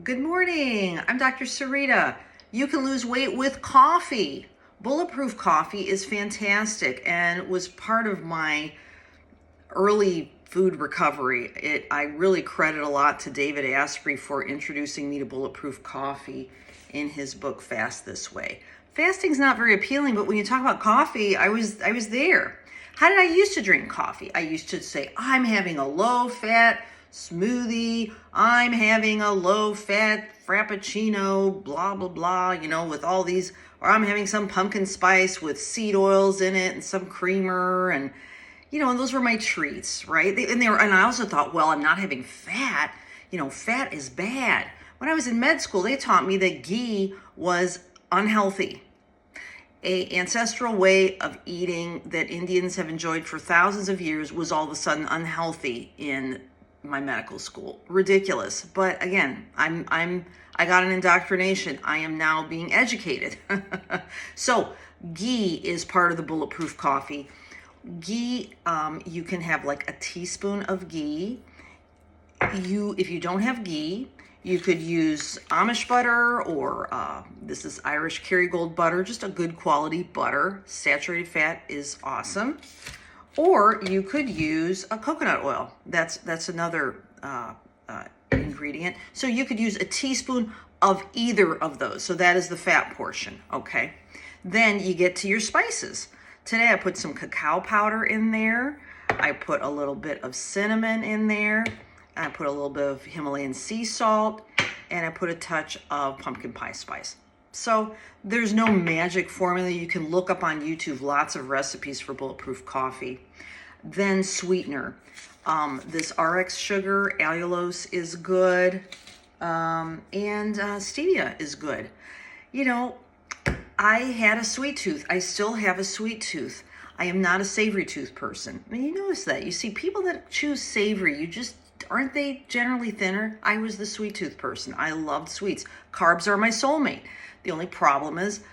Good morning. I'm Dr. Sarita. You can lose weight with coffee. Bulletproof coffee is fantastic and was part of my early food recovery. I really credit a lot to David Asprey for introducing me to Bulletproof coffee in his book Fast This Way. Fasting's not very appealing, but when you talk about coffee, I was there. How did I used to drink coffee? I used to say, I'm having a low-fat smoothie, I'm having a low-fat frappuccino, blah, blah, blah, with all these, or I'm having some pumpkin spice with seed oils in it and some creamer, and those were my treats, right? And I also thought, well, I'm not having fat. Fat is bad. When I was in med school, they taught me that ghee was unhealthy. An ancestral way of eating that Indians have enjoyed for thousands of years was all of a sudden unhealthy in my medical school. Ridiculous. But again, I got an indoctrination. I am now being educated. So ghee is part of the Bulletproof coffee. Ghee, you can have like a teaspoon of ghee. If you don't have ghee, you could use Amish butter or this is Irish Kerrygold butter, just a good quality butter. Saturated fat is awesome. Or you could use a coconut oil. That's another ingredient. So you could use a teaspoon of either of those. So that is the fat portion, okay? Then you get to your spices. Today I put some cacao powder in there. I put a little bit of cinnamon in there. I put a little bit of Himalayan sea salt. And I put a touch of pumpkin pie spice. So there's no magic formula. You can look up on YouTube lots of recipes for Bulletproof coffee. Then sweetener. This RX sugar, allulose is good. And stevia is good. I had a sweet tooth. I still have a sweet tooth. I am not a savory tooth person. I mean, you notice that. You see people that choose savory, aren't they generally thinner? I was the sweet tooth person. I loved sweets. Carbs are my soulmate. The only problem is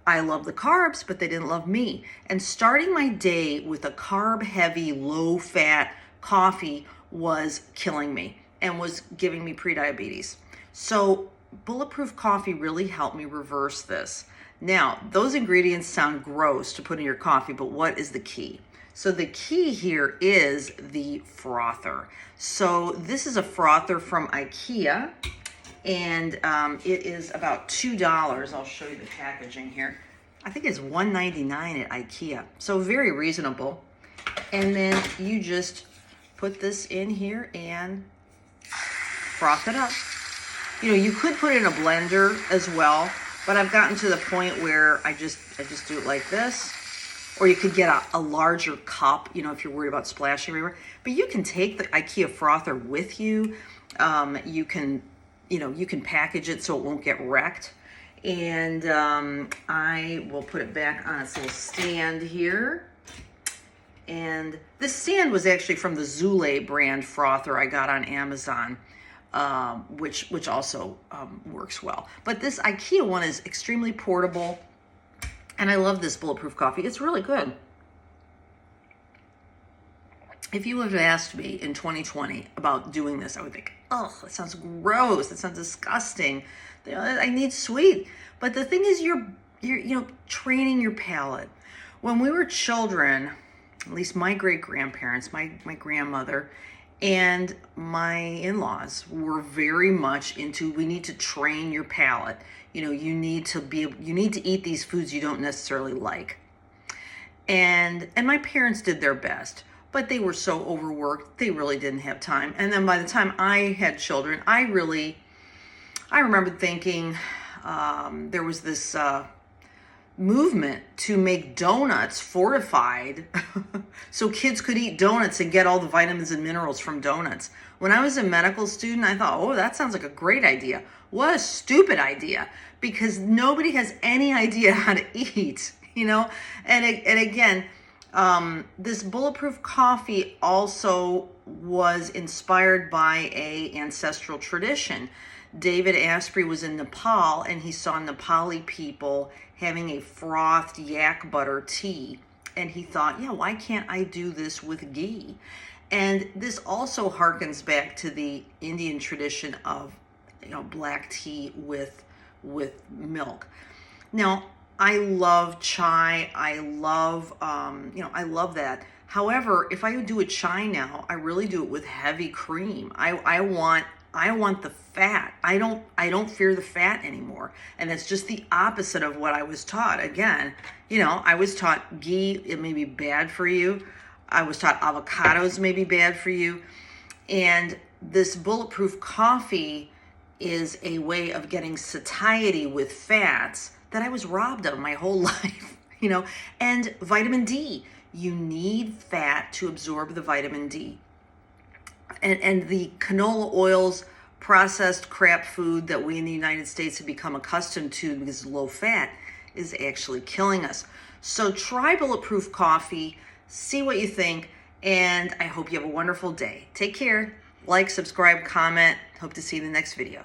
I love the carbs, but they didn't love me. And starting my day with a carb-heavy, low-fat coffee was killing me and was giving me prediabetes. So Bulletproof coffee really helped me reverse this. Now, those ingredients sound gross to put in your coffee, but what is the key? So the key here is the frother. So this is a frother from IKEA, and it is about $2. I'll show you the packaging here. I think it's $1.99 at IKEA, so very reasonable. And then you just put this in here and froth it up. You could put it in a blender as well, but I've gotten to the point where I just do it like this. Or you could get a larger cup, if you're worried about splashing everywhere. But you can take the IKEA frother with you. You can package it so it won't get wrecked. And I will put it back on its little stand here. And this stand was actually from the Zulay brand frother I got on Amazon, which also works well. But this IKEA one is extremely portable. And I love this Bulletproof coffee. It's really good. If you would have asked me in 2020 about doing this, I would think, oh, that sounds gross. That sounds disgusting. I need sweet. But the thing is, you're training your palate. When we were children, at least my great-grandparents, my grandmother, and my in-laws were very much into, we need to train your palate. You need to eat these foods you don't necessarily like. And my parents did their best, but they were so overworked, they really didn't have time. And then by the time I had children, I remember thinking there was this movement to make donuts fortified so kids could eat donuts and get all the vitamins and minerals from donuts. When I was a medical student, I thought, oh, that sounds like a great idea. What a stupid idea, because nobody has any idea how to eat, And again, this Bulletproof coffee also was inspired by an ancestral tradition. David Asprey was in Nepal, and he saw Nepali people having a frothed yak butter tea. And he thought, yeah, why can't I do this with ghee? And this also harkens back to the Indian tradition of black tea with milk. Now, I love chai. I love, I love that. However, if I do a chai now, I really do it with heavy cream. I want the fat. I don't fear the fat anymore. And that's just the opposite of what I was taught. Again, I was taught ghee, it may be bad for you. I was taught avocados may be bad for you. And this Bulletproof coffee is a way of getting satiety with fats that I was robbed of my whole life, and vitamin D. You need fat to absorb the vitamin D. And the canola oils, processed crap food that we in the United States have become accustomed to because it's low fat, is actually killing us. So try Bulletproof coffee, see what you think, and I hope you have a wonderful day. Take care, like, subscribe, comment. Hope to see you in the next video.